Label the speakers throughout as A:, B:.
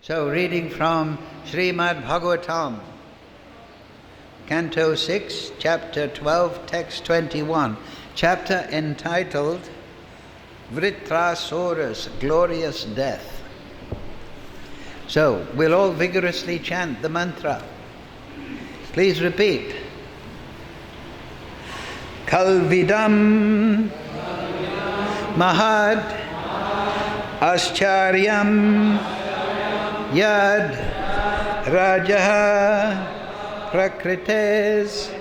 A: So, reading from Srimad Bhagavatam, Canto 6, Chapter 12, Text 21, chapter entitled Vritrasura's Glorious Death. So, we'll all vigorously chant the mantra. Please repeat. Kalvidam Mahad Ascharyam Yad Rajaha Prakrites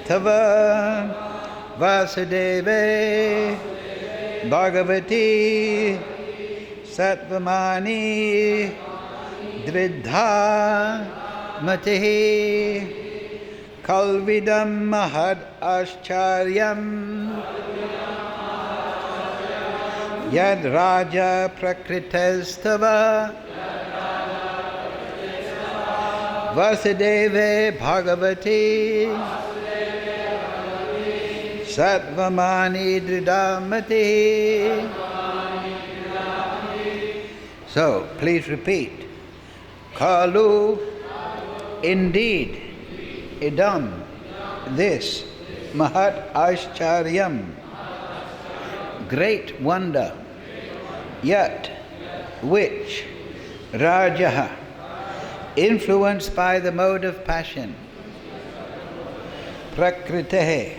A: Tava Vasudeve Bhagavati Satvamani Dridha Matihi Kalvidam Mahad Ascharyam Yad Raja Prakrites Tava Vasudeve Bhagavati Satvamani Dridamati. So, please repeat. Kalu, indeed, idam, this, Mahat Aishcharyam, great wonder, yet, which, Rajaha, influenced by the mode of passion, Prakritehe,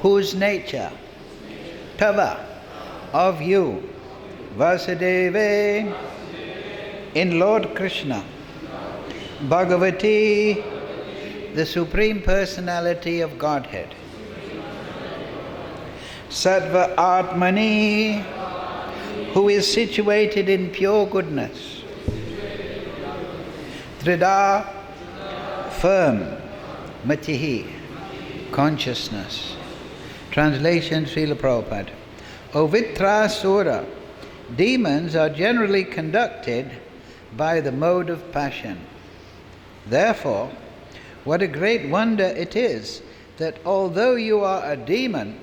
A: whose nature, Tava, of you, Vasudeve, in Lord Krishna, Bhagavati, the Supreme Personality of Godhead, Sattva Atmani, who is situated in pure goodness, Trida, firm, Matihi, consciousness. Translation, Srila Prabhupada. O Vitrasura, demons are generally conducted by the mode of passion. Therefore, what a great wonder it is that although you are a demon,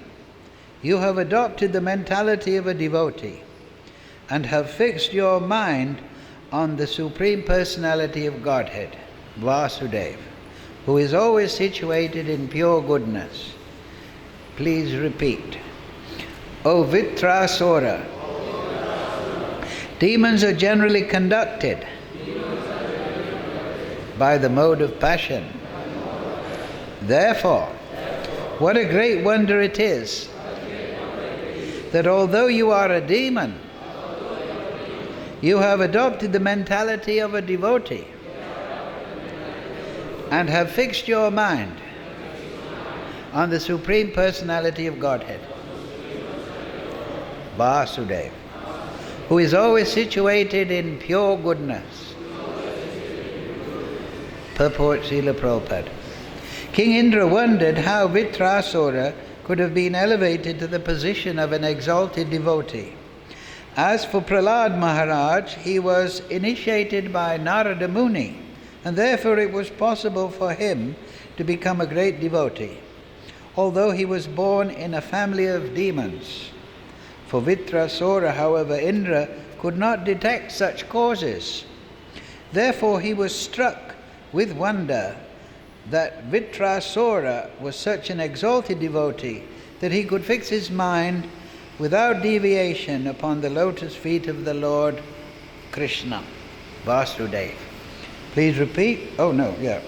A: you have adopted the mentality of a devotee and have fixed your mind on the Supreme Personality of Godhead, Vasudeva, who is always situated in pure goodness. Please repeat. O Vitrasura, demons are generally conducted by the mode of passion. Therefore, what a great wonder it is that although you are a demon, you have adopted the mentality of a devotee and have fixed your mind on the Supreme Personality of Godhead, Vasudeva, who is always situated in pure goodness. Purport Srila Prabhupada. King Indra wondered how Vitrasura could have been elevated to the position of an exalted devotee. As for Prahlad Maharaj, he was initiated by Narada Muni, and therefore it was possible for him to become a great devotee, although he was born in a family of demons. For Vitrasura, however, Indra could not detect such causes. Therefore he was struck with wonder that Vitrasura was such an exalted devotee that he could fix his mind without deviation upon the lotus feet of the Lord Krishna, Vasudeva. Please repeat. Oh no, yeah.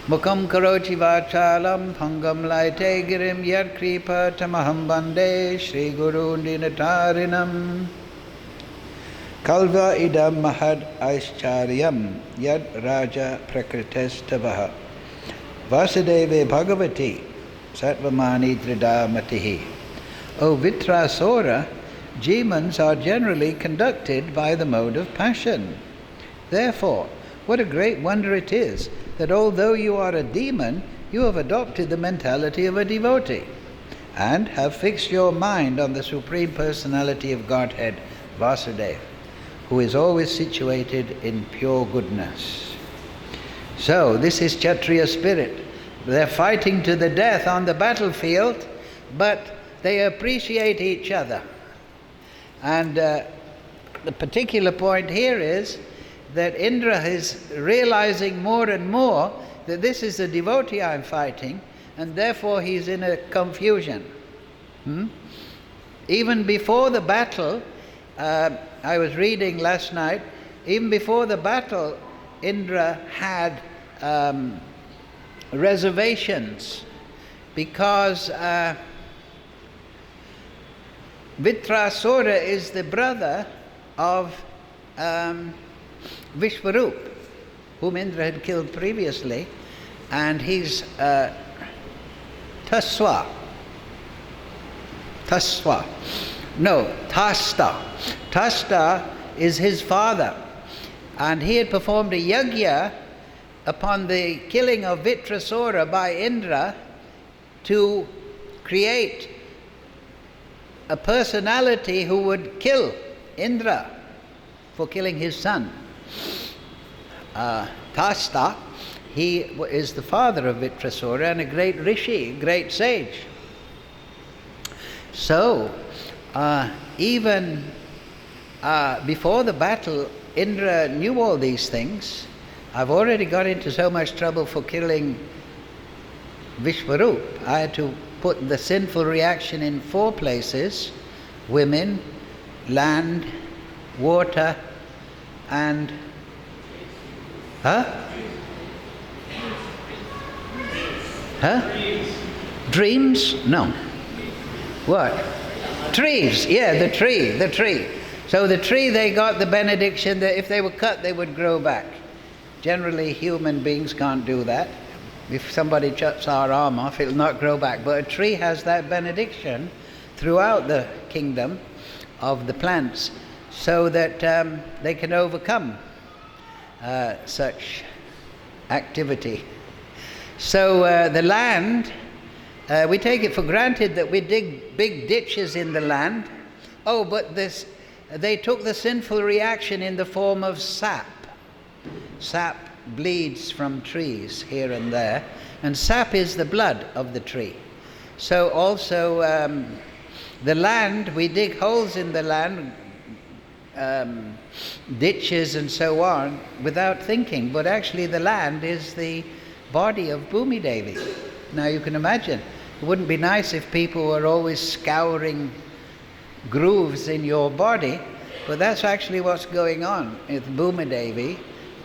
A: Mukam karochi vachalam phangam laite girim yad kripa tamaham bande Shri Guru Ninatarinam Kalva idam mahad aischaryam yad raja prakrites tavaha Vasudeve Bhagavati Satvamani Trida Matihi. O Vitrasura, demons are generally conducted by the mode of passion. Therefore, what a great wonder it is that although you are a demon, you have adopted the mentality of a devotee and have fixed your mind on the Supreme Personality of Godhead, Vasudeva, who is always situated in pure goodness. So, this is Kshatriya spirit. They're fighting to the death on the battlefield, but they appreciate each other. And the particular point here is that Indra is realizing more and more that this is the devotee I'm fighting, and therefore he's in a confusion. Even before the battle, I was reading last night, even before the battle, Indra had reservations because Vitrasura is the brother of Vishwarup, whom Indra had killed previously, and he's Tasta. Tasta is his father, and he had performed a yajna upon the killing of Vitrasura by Indra to create a personality who would kill Indra for killing his son. Tasta, he is the father of Vitrasura and a great rishi, great sage. So, even before the battle, Indra knew all these things. I've already got into so much trouble for killing Vishwarup. I had to put the sinful reaction in 4 places: women, land, water, and dreams? No. What? Trees. Yeah, the tree. So the tree, they got the benediction that if they were cut, they would grow back. Generally, human beings can't do that. If somebody cuts our arm off, it'll not grow back. But a tree has that benediction throughout the kingdom of the plants, so that they can overcome such activity. So the land, we take it for granted that we dig big ditches in the land. Oh, but they took the sinful reaction in the form of sap. Sap bleeds from trees here and there, and sap is the blood of the tree. So also the land, we dig holes in the land, ditches and so on, without thinking, but actually the land is the body of Bhumi Devi. Now you can imagine, it wouldn't be nice if people were always scouring grooves in your body, but that's actually what's going on with Bhumi Devi.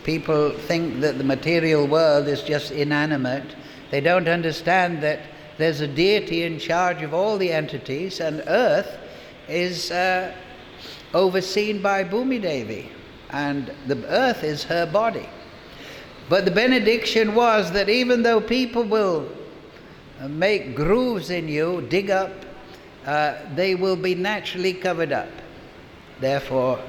A: People think that the material world is just inanimate. They don't understand that there's a deity in charge of all the entities, and earth is overseen by Bhumi Devi, and the earth is her body. But the benediction was that even though people will make grooves in you, dig up, they will be naturally covered up. Therefore,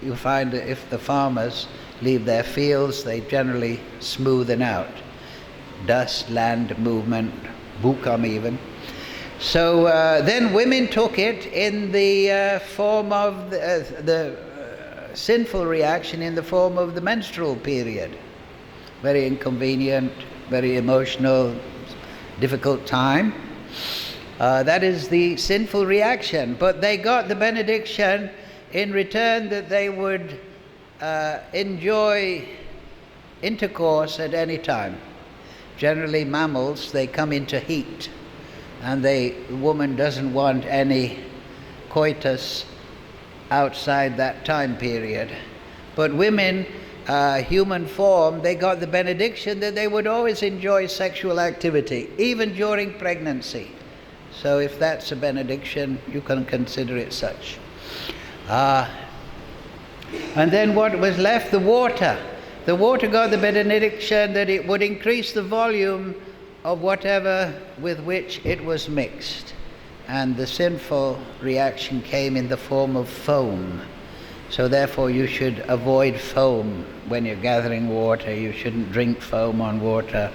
A: you find that if the farmers leave their fields, they generally smoothen out. Dust, land, movement, bhukam even. So then women took it in the form of the sinful reaction in the form of the menstrual period. Very inconvenient, very emotional, difficult time. That is the sinful reaction. But they got the benediction in return that they would enjoy intercourse at any time. Generally mammals, they come into heat, and the woman doesn't want any coitus outside that time period. But women, human form, they got the benediction that they would always enjoy sexual activity, even during pregnancy. So if that's a benediction, you can consider it such. And then what was left? The water. The water got the benediction that it would increase the volume of whatever with which it was mixed. And the sinful reaction came in the form of foam. So therefore you should avoid foam when you're gathering water. You shouldn't drink foam on water.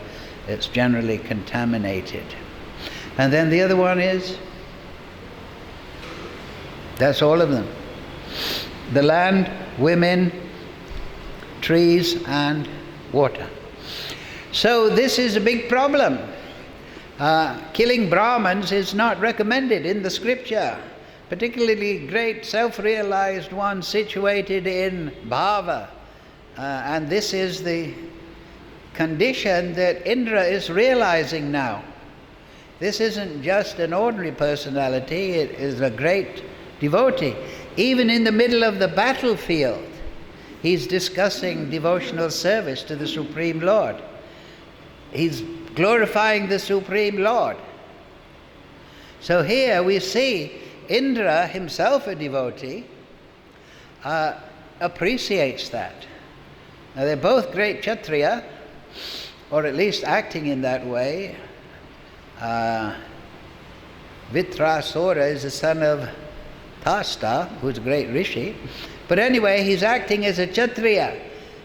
A: It's generally contaminated. And then the other one is, that's all of them. The land, women, trees, and water. So this is a big problem. Killing Brahmins is not recommended in the scripture, particularly great self-realized ones situated in bhava. And this is the condition that Indra is realizing now. This isn't just an ordinary personality, it is a great devotee. Even in the middle of the battlefield, he's discussing devotional service to the Supreme Lord. He's glorifying the Supreme Lord. So here we see Indra, himself a devotee, appreciates that. Now they're both great Kshatriya, or at least acting in that way. Vitrasura is the son of Tasta, who's a great rishi. But anyway, he's acting as a Kshatriya.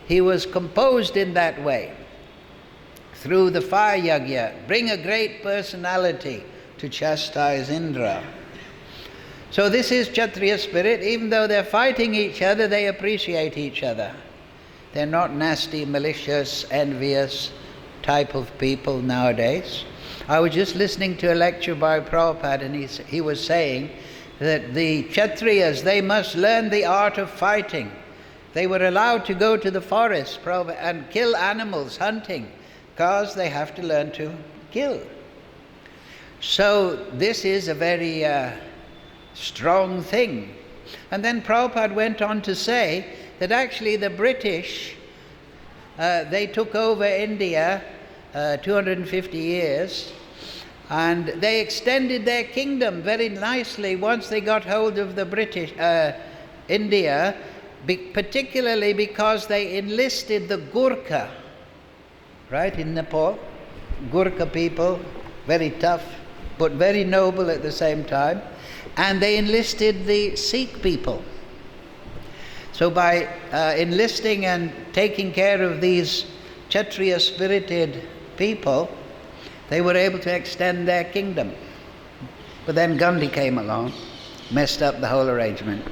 A: He was composed in that way. Through the fire yagya, bring a great personality to chastise Indra. So this is Kshatriya spirit. Even though they're fighting each other, they appreciate each other. They're not nasty, malicious, envious type of people nowadays. I was just listening to a lecture by Prabhupada, and he was saying that the Kshatriyas, they must learn the art of fighting. They were allowed to go to the forest and kill animals, hunting, because they have to learn to kill. So this is a very strong thing. And then Prabhupada went on to say that actually the British, they took over India 250 years, and they extended their kingdom very nicely once they got hold of the British India, particularly because they enlisted the Gurkha, right, in Nepal. Gurkha people, very tough, but very noble at the same time. And they enlisted the Sikh people. So by enlisting and taking care of these Kshatriya spirited people, they were able to extend their kingdom. But then Gandhi came along, messed up the whole arrangement.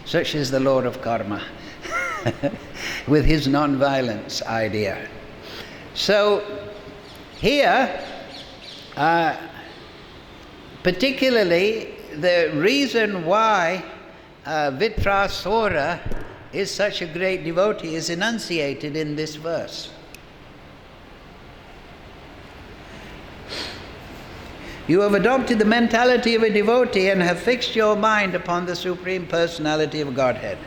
A: Such is the Lord of Karma, with his non-violence idea. So here, particularly the reason why Vitrasura is such a great devotee is enunciated in this verse. You have adopted the mentality of a devotee and have fixed your mind upon the Supreme Personality of Godhead.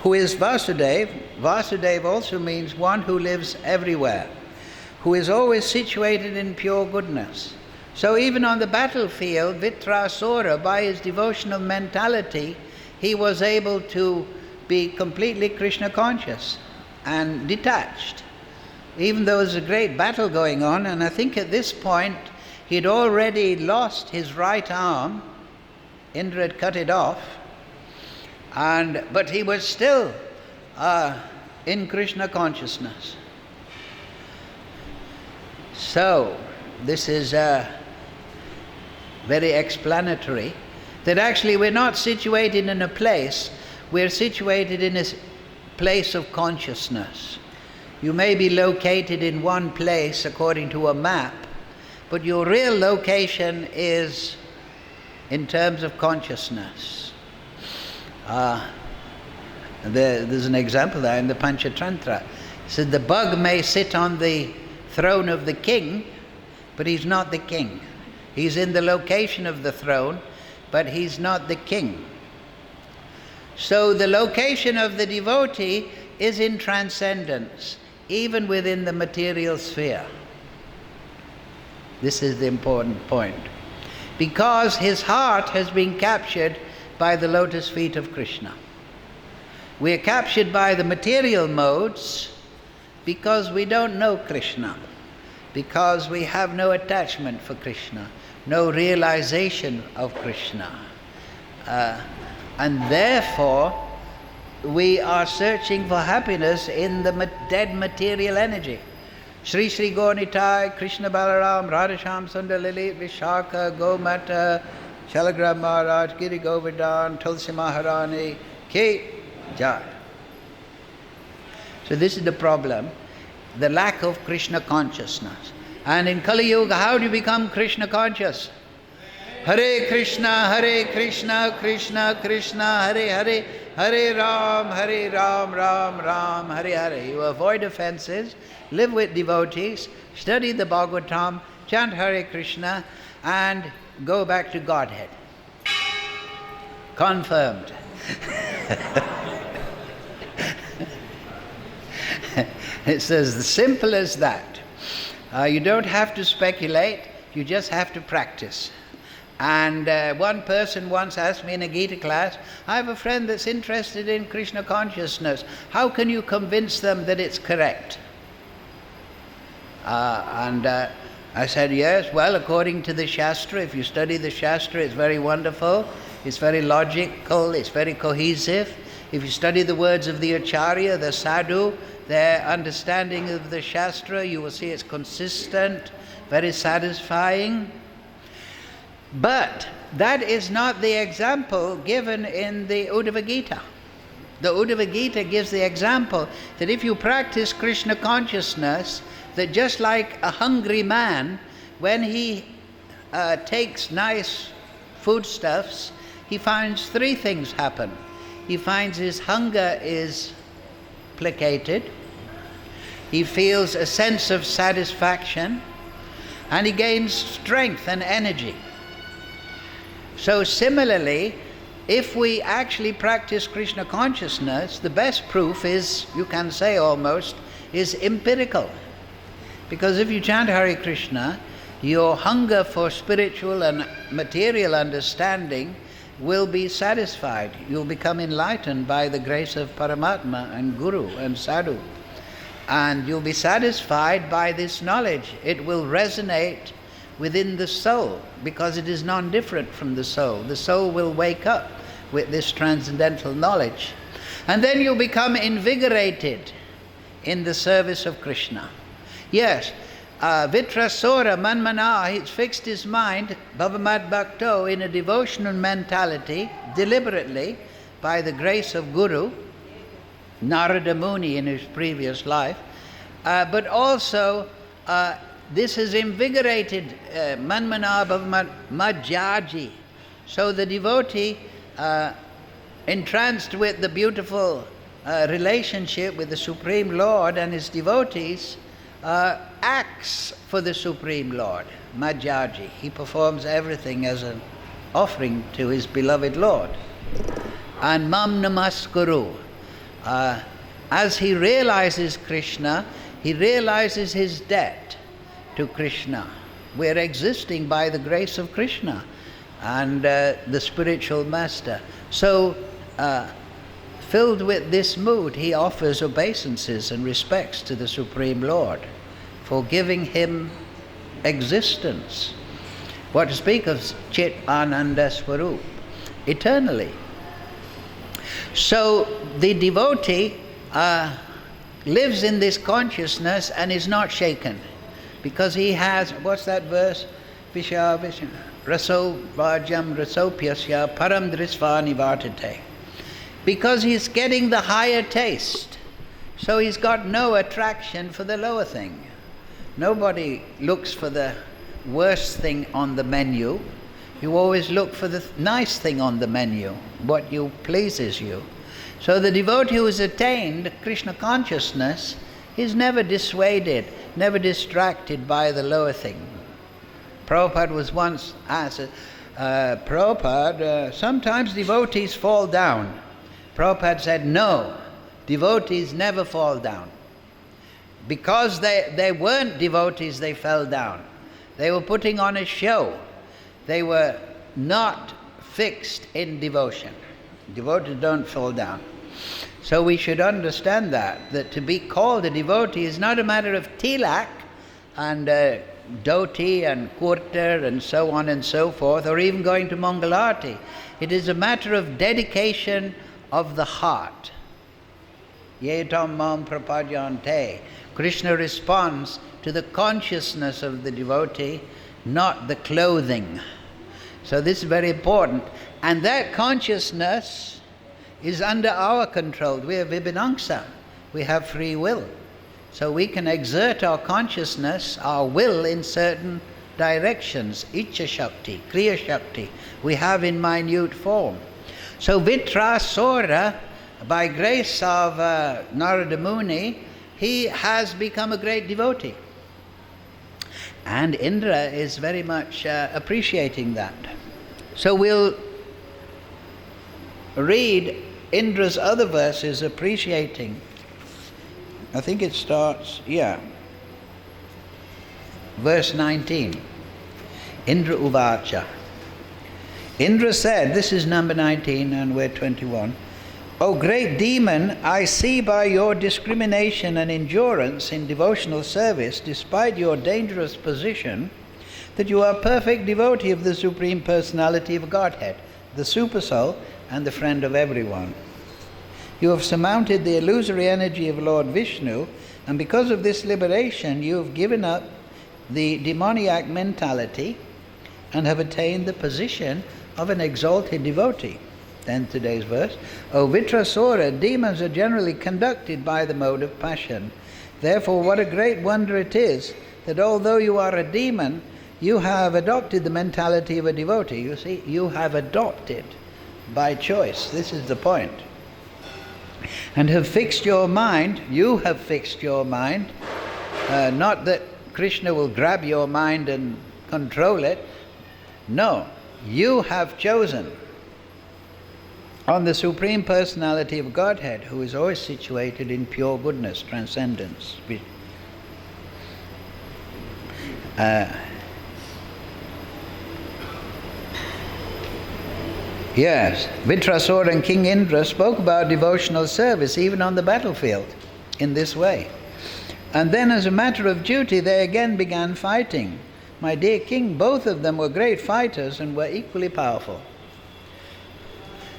A: Who is Vasudev? Vasudev also means one who lives everywhere, who is always situated in pure goodness. So even on the battlefield, Vitrasura, by his devotional mentality, he was able to be completely Krishna conscious and detached. Even though there's a great battle going on, and I think at this point he'd already lost his right arm. Indra had cut it off, but he was still in Krishna consciousness. So this is very explanatory, that actually we're not situated in a place, we're situated in a place of consciousness. You may be located in one place according to a map, but your real location is in terms of consciousness. There's an example there in the Panchatantra. It said the bug may sit on the throne of the king, but he's not the king. He's in the location of the throne, but he's not the king. So the location of the devotee is in transcendence, even within the material sphere. This is the important point. Because his heart has been captured by the lotus feet of Krishna. We are captured by the material modes because we don't know Krishna, because we have no attachment for Krishna, no realization of Krishna. And therefore, we are searching for happiness in the dead material energy. Shri Shri Gaunitai, Krishna Balaram, Radhasham Sundar Lili, Vishaka, Gomata, Shalagram Maharaj, Giri Govardhan, Tulsi Maharani, Ki Jai. So this is the problem. the lack of Krishna consciousness. And in Kali Yuga, how do you become Krishna conscious? Hare Krishna, Krishna Krishna, Hare Hare, Hare Ram, Ram Hare Hare. You avoid offenses, live with devotees, study the Bhagavatam, chant Hare Krishna, and go back to Godhead. Confirmed. It's as simple as that. You don't have to speculate, you just have to practice. And one person once asked me in a Gita class, I have a friend that's interested in Krishna consciousness. How can you convince them that it's correct? I said, yes, well, according to the Shastra, if you study the Shastra, it's very wonderful, it's very logical, it's very cohesive. If you study the words of the Acharya, the Sadhu, their understanding of the Shastra, you will see it's consistent, very satisfying. But that is not the example given in the Uddhava Gita. The Uddhava Gita gives the example that if you practice Krishna consciousness, that just like a hungry man, when he takes nice foodstuffs, he finds three things happen. He finds his hunger is placated, he feels a sense of satisfaction, and he gains strength and energy. So similarly, if we actually practice Krishna consciousness, the best proof is, you can say almost, is empirical. Because if you chant Hare Krishna, your hunger for spiritual and material understanding will be satisfied. You'll become enlightened by the grace of Paramatma and Guru and Sadhu. And you'll be satisfied by this knowledge. It will resonate within the soul, because it is non-different from the soul. The soul will wake up with this transcendental knowledge. And then you'll become invigorated in the service of Krishna. Yes, Vitrasura Manmana, he's fixed his mind, Bhavamad Bhakto, in a devotional mentality, deliberately, by the grace of Guru, Narada Muni in his previous life, but also this has invigorated Manmana Bhavamad So the devotee, entranced with the beautiful relationship with the Supreme Lord and his devotees, acts for the Supreme Lord, Madhyaji. He performs everything as an offering to his beloved Lord. And Mam Namaskuru. As he realizes Krishna, he realizes his debt to Krishna. We're existing by the grace of Krishna and the spiritual master. So, filled with this mood, he offers obeisances and respects to the Supreme Lord for giving him existence. What to speak of Chit Ananda Swarup, eternally. So the devotee lives in this consciousness and is not shaken, because he has, what's that verse? Visha raso vajam rasopyasya param drisva nivartate. Because he's getting the higher taste, so he's got no attraction for the lower thing. Nobody looks for the worst thing on the menu. You always look for the nice thing on the menu, what pleases you. So the devotee who has attained Krishna consciousness is never dissuaded, never distracted by the lower thing. Prabhupada was once asked, Prabhupada, sometimes devotees fall down. Prabhupada said, no, devotees never fall down. Because they weren't devotees, they fell down. They were putting on a show. They were not fixed in devotion. Devotees don't fall down. So we should understand that to be called a devotee is not a matter of tilak and dhoti and kurta and so on and so forth, or even going to Mangalarti. It is a matter of dedication of the heart. Yetam mam prapadyante. Krishna responds to the consciousness of the devotee, not the clothing. So this is very important. And that consciousness is under our control. We are Vibhinangsa. We have free will. So we can exert our consciousness, our will in certain directions. Icha Shakti, Kriya Shakti, we have in minute form. So Vitrasura, by grace of Narada Muni, he has become a great devotee. And Indra is very much appreciating that. So we'll read Indra's other verses appreciating. I think it starts, verse 19. Indra Uvacha. Indra said, this is number 19 and we're 21. O great demon, I see by your discrimination and endurance in devotional service, despite your dangerous position, that you are a perfect devotee of the Supreme Personality of Godhead, the Supersoul, and the friend of everyone. You have surmounted the illusory energy of Lord Vishnu, and because of this liberation, you have given up the demoniac mentality and have attained the position of an exalted devotee. Then today's verse, O Vitrasura, demons are generally conducted by the mode of passion. Therefore, what a great wonder it is that although you are a demon, you have adopted the mentality of a devotee. You see, you have adopted by choice. This is the point. And have fixed your mind, you have fixed your mind, not that Krishna will grab your mind and control it. No, you have chosen on the Supreme Personality of Godhead, who is always situated in pure goodness, transcendence. Yes, Vitrasura and King Indra spoke about devotional service even on the battlefield in this way. And then as a matter of duty, they again began fighting. My dear king, both of them were great fighters and were equally powerful.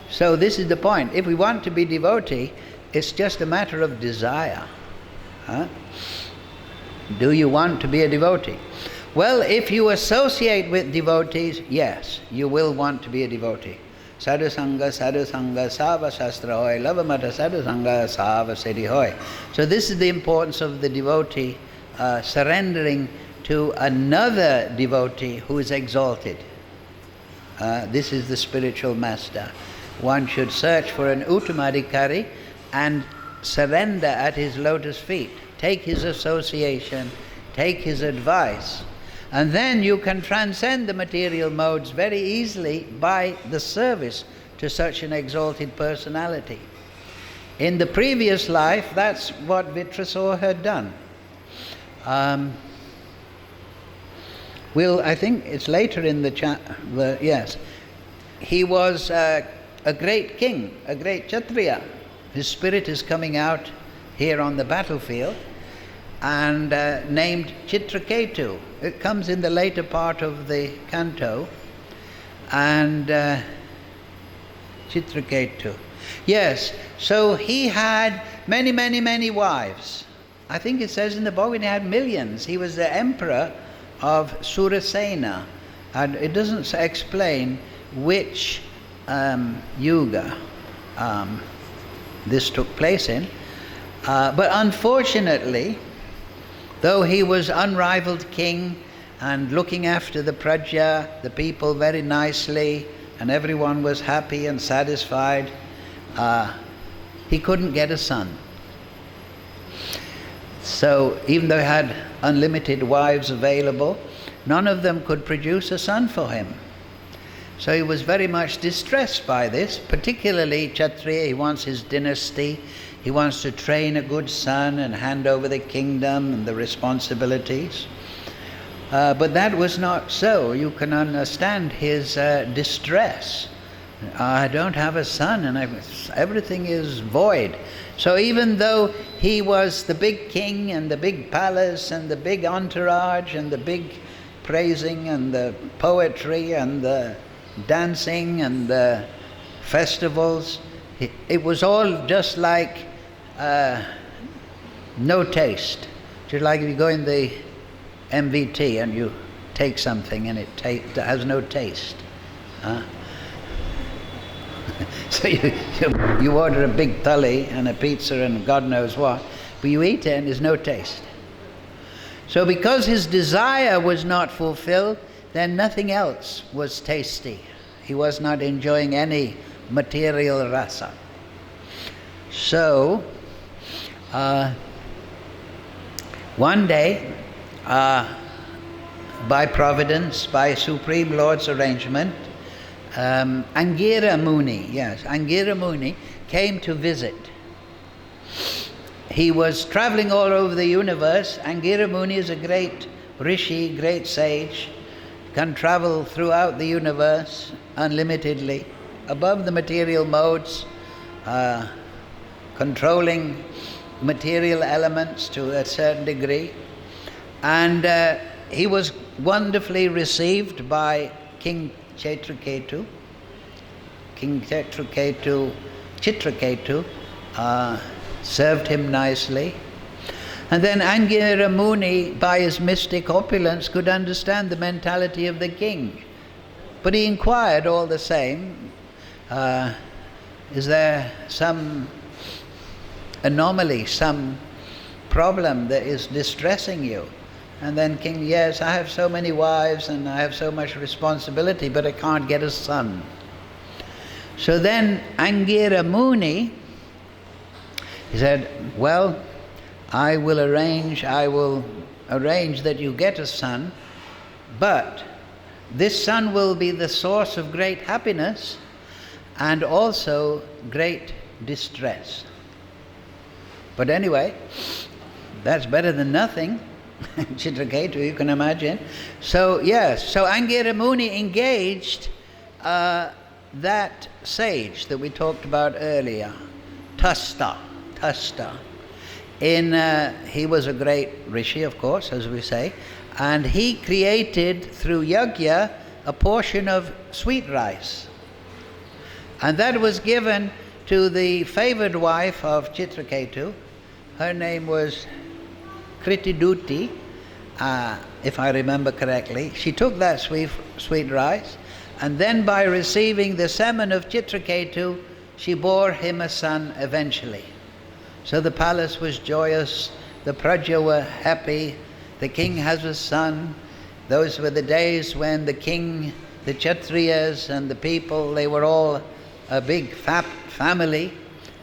A: So this is the point. If we want to be devotee, it's just a matter of desire. Do you want to be a devotee? Well, if you associate with devotees, yes, you will want to be a devotee. Sadhusanga, sava shastra hoy, lavamata sadhusanga, sava siddhi hoy. So this is the importance of the devotee surrendering to another devotee who is exalted. This is the spiritual master. One should search for an Uttamadikari and surrender at his lotus feet. Take his association, take his advice. And then you can transcend the material modes very easily by the service to such an exalted personality. In the previous life, that's what Vitrasura had done. I think it's later in the chapter, yes. He was a great king, a great Kshatriya. His spirit is coming out here on the battlefield, and named Chitraketu. It comes in the later part of the canto. And Chitraketu. Yes, so he had many, many, many wives. I think it says in the Bhagavad-Gita he had millions. He was the emperor of Surasena. And it doesn't explain which yuga this took place in. But unfortunately, though he was unrivaled king and looking after the praja, the people, very nicely, and everyone was happy and satisfied, he couldn't get a son. So even though he had unlimited wives available, none of them could produce a son for him. So he was very much distressed by this, particularly Kshatriya. He wants his dynasty. He wants to train a good son and hand over the kingdom and the responsibilities. But that was not so. You can understand his distress. I don't have a son and everything is void. So even though he was the big king and the big palace and the big entourage and the big praising and the poetry and the dancing and the festivals, it was all just like no taste. Just like if you go in the MVT and you take something and it has no taste. So you order a big thali and a pizza and God knows what, But you eat it and there's no taste. So because his desire was not fulfilled, then nothing else was tasty. He was not enjoying any material rasa. So, one day, by providence, by Supreme Lord's arrangement, Angira Muni came to visit. He was traveling all over the universe. Angira Muni is a great rishi, great sage, can travel throughout the universe unlimitedly, above the material modes, controlling material elements to a certain degree. And he was wonderfully received by King Chitraketu. King Chitraketu served him nicely. And then Angira Muni, by his mystic opulence, could understand the mentality of the king. But he inquired all the same, is there some anomaly, some problem that is distressing you? And then king, yes, I have so many wives and I have so much responsibility, but I can't get a son. So then Angira Muni, he said, well, I will arrange that you get a son, but this son will be the source of great happiness and also great distress. But anyway, that's better than nothing. Chitraketu, you can imagine. So yes, so Angira Muni engaged that sage that we talked about earlier, Tasta. He was a great rishi, of course, as we say, and he created through yajna a portion of sweet rice. And that was given to the favored wife of Chitraketu. Her name was Kritiduti, if I remember correctly. She took that sweet rice, and then by receiving the semen of Chitraketu, she bore him a son eventually. So the palace was joyous, the praja were happy, the king has a son. Those were the days when the king, the Kshatriyas and the people, they were all a big family.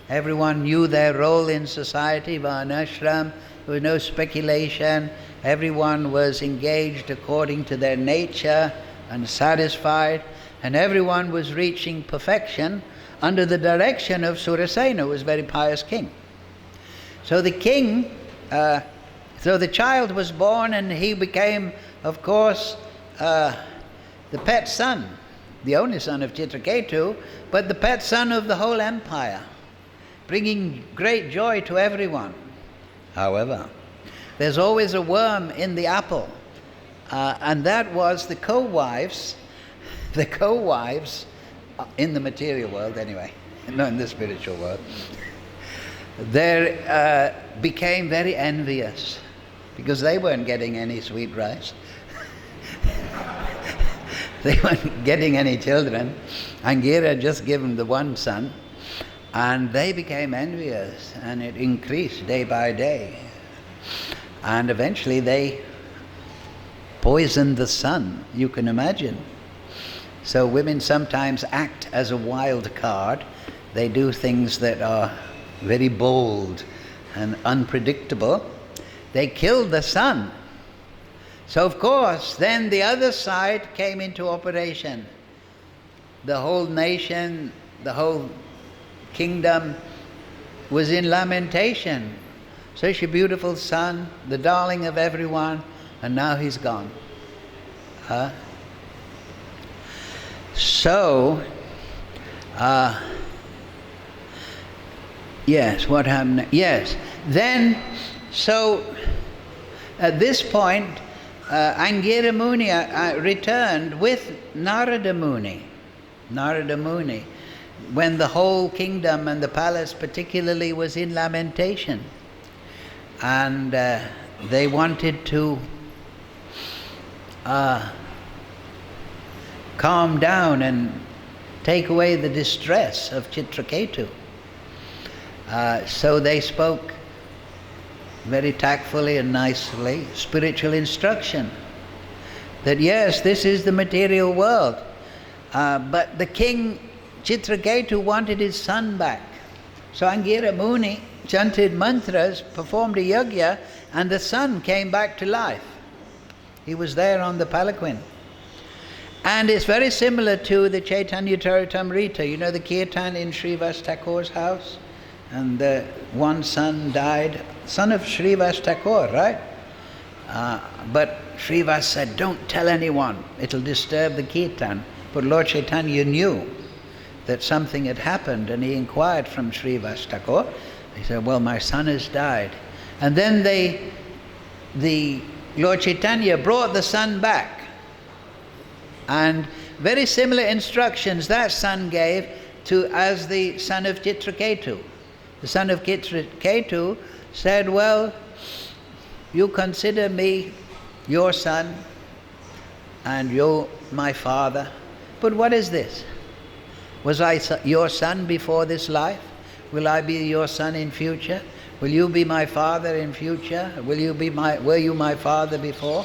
A: Everyone knew their role in society, varnashram, there was no speculation. Everyone was engaged according to their nature and satisfied, and everyone was reaching perfection under the direction of Surasena, who was a very pious king. So the king, so the child was born, and he became, of course, the pet son, the only son of Chitraketu, but the pet son of the whole empire, bringing great joy to everyone. However, there's always a worm in the apple, and that was the co-wives in the material world anyway, not in the spiritual world. They became very envious because they weren't getting any sweet rice. They weren't getting any children. Angira had just given the one son, and they became envious, and it increased day by day. And eventually they poisoned the son, you can imagine. So women sometimes act as a wild card. They do things that are very bold and unpredictable. They killed the son. So of course, then the other side came into operation. The whole nation, the whole kingdom was in lamentation. Such a beautiful son, the darling of everyone, and now he's gone. Yes, what happened? Yes. Then, so at this point, Angira Muni returned with Narada Muni, when the whole kingdom and the palace particularly was in lamentation. And they wanted to calm down and take away the distress of Chitraketu. So they spoke very tactfully and nicely, spiritual instruction. That yes, this is the material world. But the king Chitraketu wanted his son back. So Angira Muni chanted mantras, performed a yajna, and the son came back to life. He was there on the palanquin. And it's very similar to the Chaitanya Charitamrita. You know the kirtan in Srivas Thakur's house? And the one son died, son of Srivas Thakur, right? But Srivas said, don't tell anyone, it'll disturb the kirtan. But Lord Chaitanya knew that something had happened, and he inquired from Srivas Thakur. He said, well, my son has died. And then the Lord Chaitanya brought the son back. And very similar instructions that son gave to as the son of Chitraketu. The son of Chitraketu said, well, you consider me your son and you're my father. But what is this? Was I your son before this life? Will I be your son in future? Will you be my father in future? Were you my father before?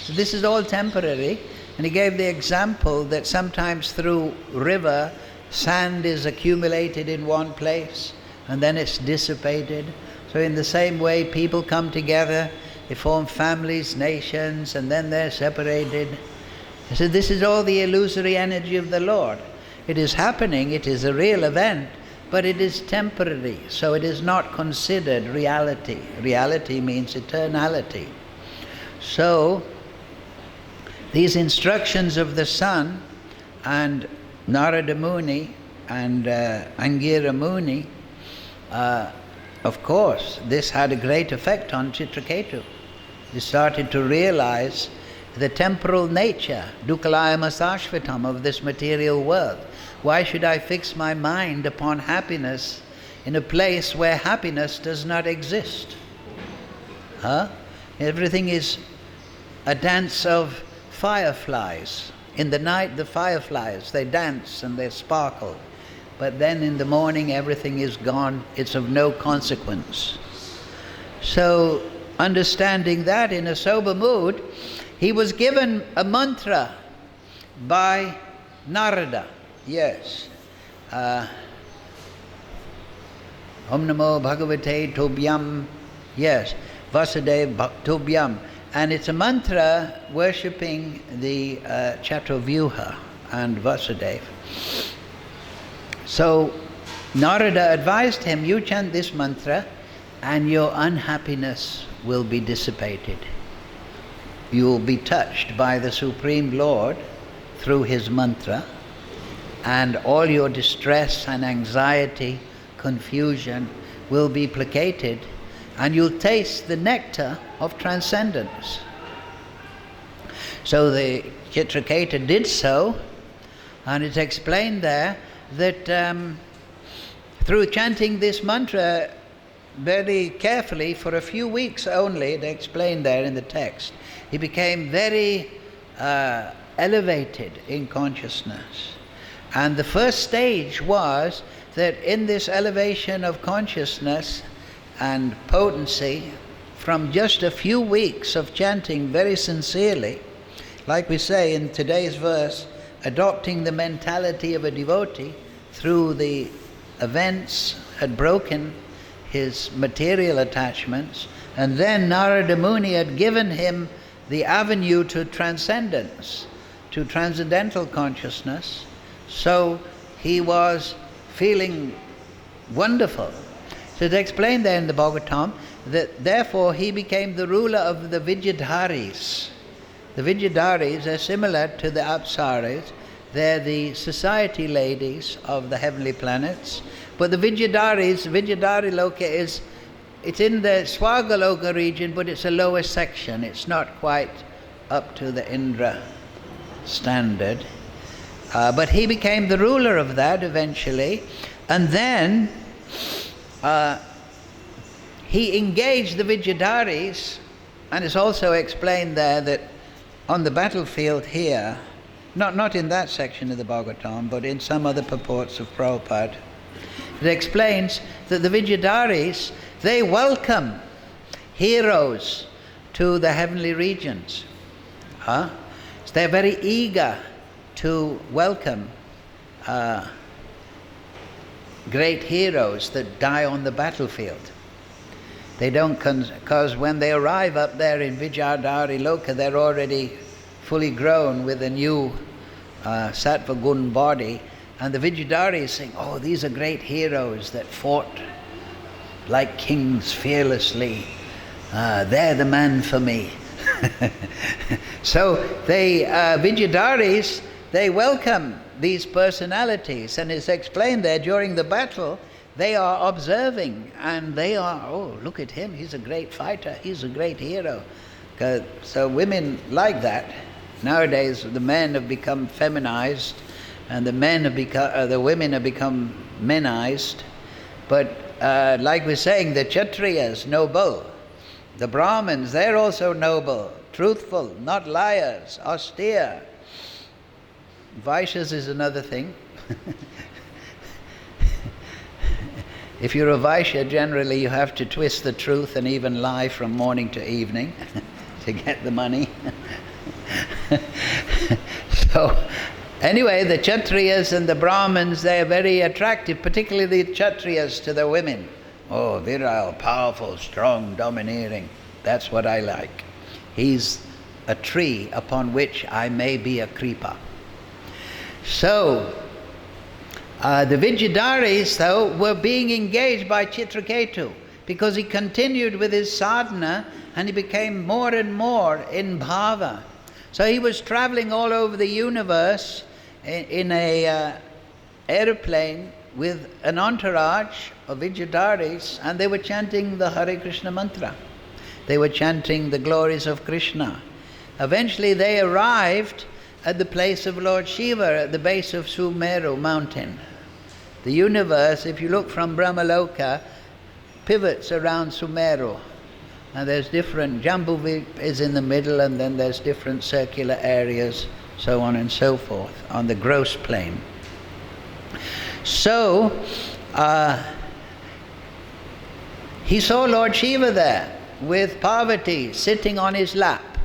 A: So this is all temporary. And he gave the example that sometimes through river, sand is accumulated in one place and then it's dissipated. So in the same way, people come together, they form families, nations, and then they're separated. So this is all the illusory energy of the Lord. It is happening, it is a real event, but it is temporary, so it is not considered reality. Reality means eternality. So, these instructions of the son and Narada Muni and Angira Muni, of course, this had a great effect on Chitraketu. He started to realize the temporal nature, dukkhalayam asashvatam, of this material world. Why should I fix my mind upon happiness in a place where happiness does not exist? Everything is a dance of fireflies. In the night, the fireflies, they dance and they sparkle. But then in the morning, everything is gone. It's of no consequence. So, understanding that in a sober mood, he was given a mantra by Narada. Yes. Om Namo Bhagavate Tobhyam. Yes. Vasudev Tobhyam. And it's a mantra worshipping the Chaturvyuha and Vasudev. So Narada advised him, you chant this mantra and your unhappiness will be dissipated. You will be touched by the Supreme Lord through his mantra, and all your distress and anxiety, confusion will be placated, and you'll taste the nectar of transcendence. So the Chitraketu did so, and it's explained there that through chanting this mantra very carefully for a few weeks only, they explained there in the text, he became very elevated in consciousness. And the first stage was that in this elevation of consciousness and potency, from just a few weeks of chanting very sincerely, like we say in today's verse, adopting the mentality of a devotee through the events had broken his material attachments, and then Narada Muni had given him the avenue to transcendence, to transcendental consciousness. So he was feeling wonderful. So it's explained there in the Bhagavatam that therefore he became the ruler of the Vidyadharis. The Vidyadharis are similar to the Apsaras. They're the society ladies of the heavenly planets. But the Vidyadharis, Vidyadhari Loka it's in the Swagaloka region, but it's a lower section. It's not quite up to the Indra standard. But he became the ruler of that eventually. And then he engaged the Vidyadharis, and it's also explained there that on the battlefield here, not in that section of the Bhagavatam, but in some other purports of Prabhupada, it explains that the Vidyadharis, they welcome heroes to the heavenly regions. So they're very eager to welcome great heroes that die on the battlefield. They don't, because when they arrive up there in Vijayadhari Loka, they're already fully grown with a new sattva gun body, and the Vijayadhari is saying, oh, these are great heroes that fought like kings fearlessly. They're the man for me. So they, Vijayadharis, they welcome these personalities, and it's explained there during the battle, they are observing, and they are, oh, look at him, he's a great fighter, he's a great hero. So women like that. Nowadays the men have become feminized, and the women have become menized. But like we're saying, the Kshatriyas, noble. The Brahmins, they're also noble, truthful, not liars, austere. Vaishyas is another thing. If you're a Vaishya, generally you have to twist the truth and even lie from morning to evening to get the money. So anyway, the Kshatriyas and the Brahmins, they're very attractive, particularly the Kshatriyas to the women. Oh, virile, powerful, strong, domineering. That's what I like. He's a tree upon which I may be a kripa. So, the Vijayadharis, though, were being engaged by Chitraketu because he continued with his sadhana and he became more and more in bhava. So he was traveling all over the universe in a aeroplane with an entourage of Vijayadharis, and they were chanting the Hare Krishna mantra. They were chanting the glories of Krishna. Eventually they arrived at the place of Lord Shiva at the base of Sumeru mountain. The universe, if you look from Brahmaloka, pivots around Sumeru. And there's different, Jambudvip is in the middle, and then there's different circular areas, so on and so forth, on the gross plane. So, he saw Lord Shiva there with Parvati sitting on his lap,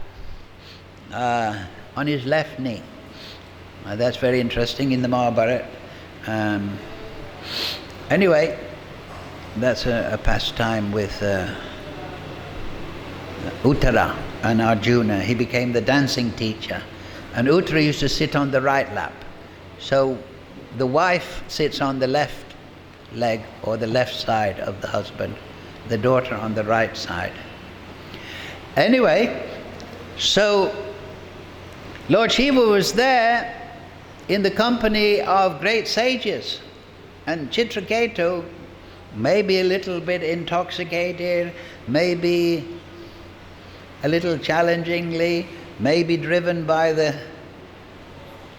A: on his left knee. That's very interesting in the Mahabharata. Anyway, that's a pastime with Uttara and Arjuna. He became the dancing teacher. And Uttara used to sit on the right lap. So the wife sits on the left leg or the left side of the husband, the daughter on the right side. Anyway, so Lord Shiva was there in the company of great sages, and Chitraketu, maybe a little bit intoxicated, maybe a little challengingly, maybe driven by the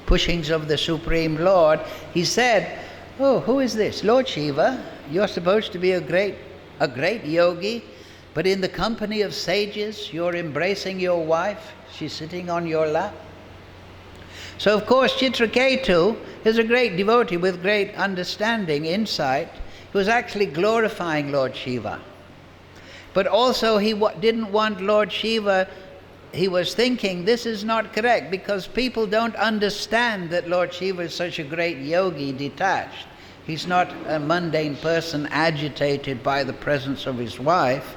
A: pushings of the Supreme Lord, he said, oh, who is this? Lord Shiva, you're supposed to be a great yogi, but in the company of sages, you're embracing your wife, she's sitting on your lap. So of course Chitraketu is a great devotee with great understanding, insight. He was actually glorifying Lord Shiva. But also he didn't want Lord Shiva, he was thinking this is not correct because people don't understand that Lord Shiva is such a great yogi, detached. He's not a mundane person agitated by the presence of his wife.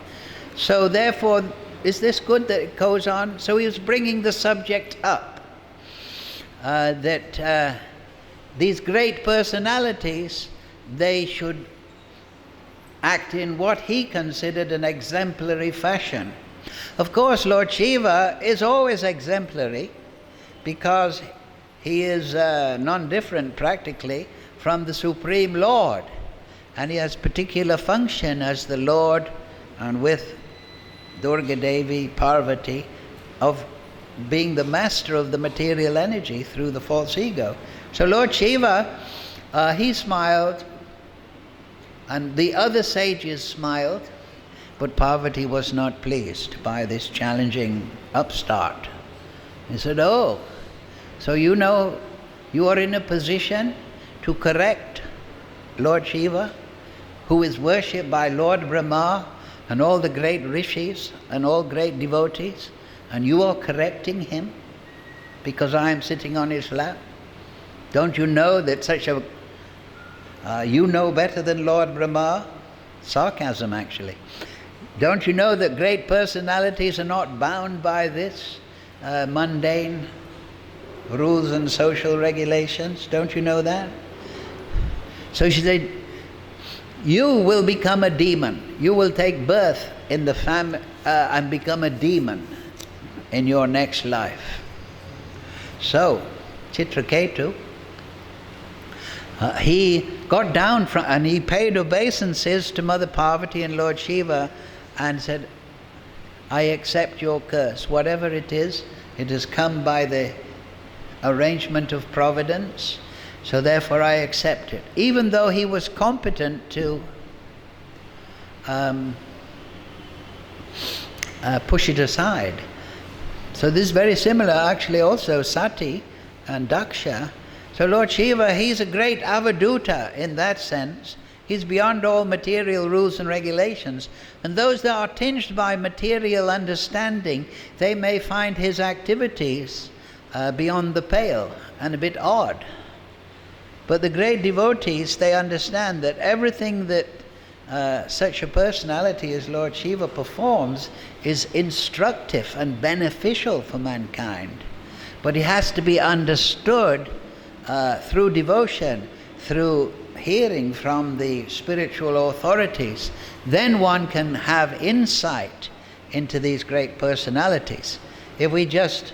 A: So therefore, is this good that it goes on? So he was bringing the subject up. That these great personalities, they should act in what he considered an exemplary fashion. Of course, Lord Shiva is always exemplary because he is non-different practically from the Supreme Lord, and he has particular function as the Lord, and with Durga Devi, Parvati, of being the master of the material energy through the false ego. So Lord Shiva, he smiled, and the other sages smiled, but Parvati was not pleased by this challenging upstart. He said, oh, so you know you are in a position to correct Lord Shiva, who is worshipped by Lord Brahma, and all the great rishis and all great devotees, and you are correcting him because I am sitting on his lap? Don't you know that you know better than Lord Brahma? Sarcasm, actually. Don't you know that great personalities are not bound by this mundane rules and social regulations? Don't you know that? So she said, you will become a demon. You will take birth in the family and become a demon in your next life. So, Chitraketu, he got down and he paid obeisances to Mother Parvati and Lord Shiva and said, I accept your curse. Whatever it has come by the arrangement of providence, so therefore I accept it. Even though he was competent to push it aside. So this is very similar, actually, also Sati and Daksha. So Lord Shiva, he's a great avaduta in that sense. He's beyond all material rules and regulations. And those that are tinged by material understanding, they may find his activities beyond the pale and a bit odd. But the great devotees, they understand that everything that such a personality as Lord Shiva performs is instructive and beneficial for mankind. But it has to be understood through devotion, through hearing from the spiritual authorities. Then one can have insight into these great personalities. If we just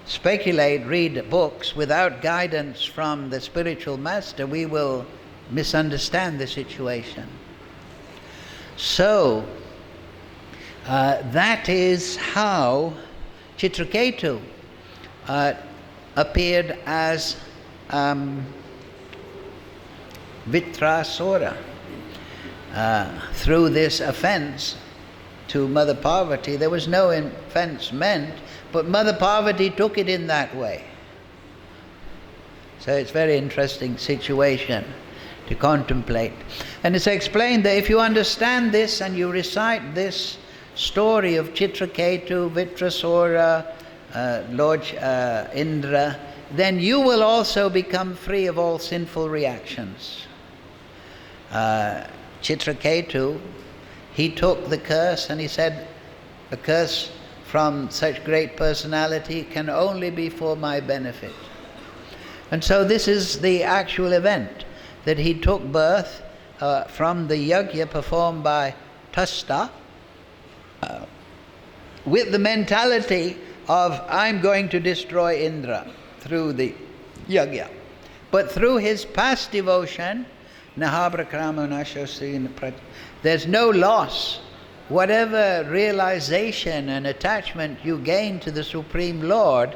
A: speculate, read books without guidance from the spiritual master, we will misunderstand the situation. So, that is how Chitraketu appeared as Vitrasura. Through this offense to Mother Parvati, there was no offense meant, but Mother Parvati took it in that way. So it's a very interesting situation to contemplate. And it's explained that if you understand this and you recite this story of Chitraketu, Vitrasura, Lord Indra, then you will also become free of all sinful reactions. Chitraketu, he took the curse and he said, a curse from such great personality can only be for my benefit. And so this is the actual event, that he took birth from the yajna performed by Tasta with the mentality of, I'm going to destroy Indra through the yajna. But through his past devotion, there's no loss. Whatever realization and attachment you gain to the Supreme Lord,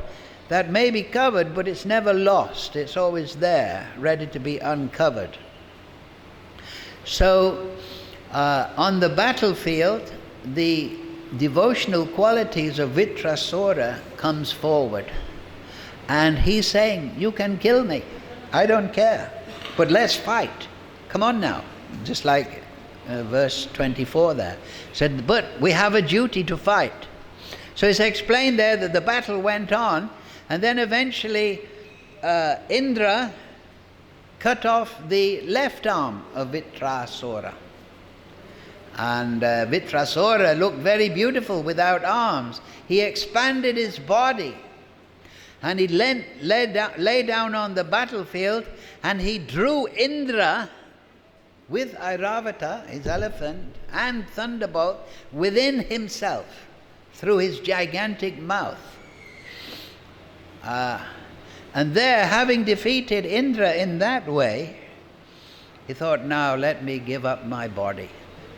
A: that may be covered, but it's never lost. It's always there, ready to be uncovered. So, on the battlefield, the devotional qualities of Vitrasura comes forward. And he's saying, you can kill me, I don't care, but let's fight. Come on now. Just like verse 24 there. Said, but we have a duty to fight. So it's explained there that the battle went on, and then eventually Indra cut off the left arm of Vitrasura. And Vitrasura looked very beautiful without arms. He expanded his body, and he lay down on the battlefield, and he drew Indra with Airavata, his elephant, and Thunderbolt within himself through his gigantic mouth. And there, having defeated Indra in that way, he thought, now let me give up my body.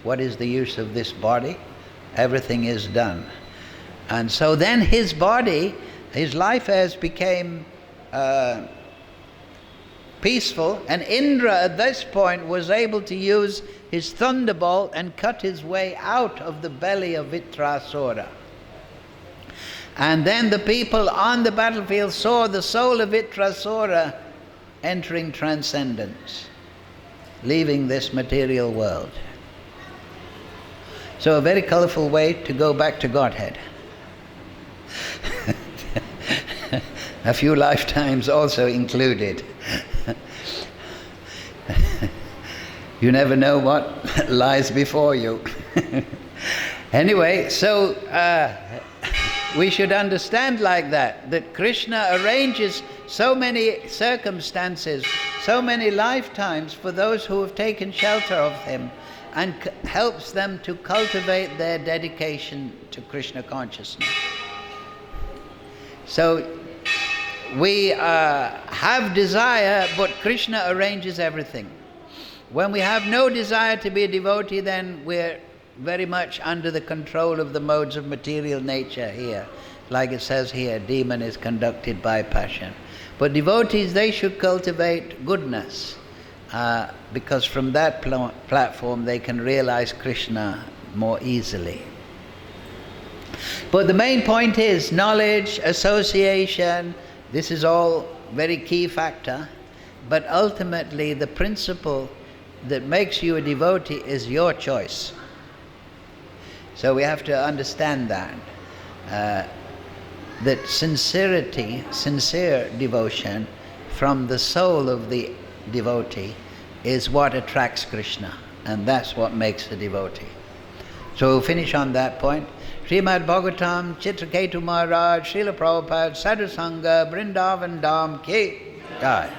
A: What is the use of this body? Everything is done. And so then his body, his life as became peaceful, and Indra at this point was able to use his thunderbolt and cut his way out of the belly of Vitrasura. And then the people on the battlefield saw the soul of Vitrasura entering transcendence, leaving this material world. So a very colorful way to go back to Godhead. A few lifetimes also included. You never know what lies before you. Anyway, so we should understand like that Krishna arranges so many circumstances, so many lifetimes for those who have taken shelter of him, and helps them to cultivate their dedication to Krishna consciousness. So we have desire, but Krishna arranges everything. When we have no desire to be a devotee, then we're very much under the control of the modes of material nature here. Like it says here, demon is conducted by passion. But devotees, they should cultivate goodness, because from that platform they can realize Krishna more easily. But the main point is knowledge, association, this is all very key factor, but ultimately the principle that makes you a devotee is your choice. So we have to understand that sincerity, sincere devotion from the soul of the devotee is what attracts Krishna, and that's what makes a devotee. So we'll finish on that point. Srimad Bhagavatam, Chitraketu Maharaj, Srila Prabhupada, Sadhu Sangha, Vrindavan Dham Ki Jai.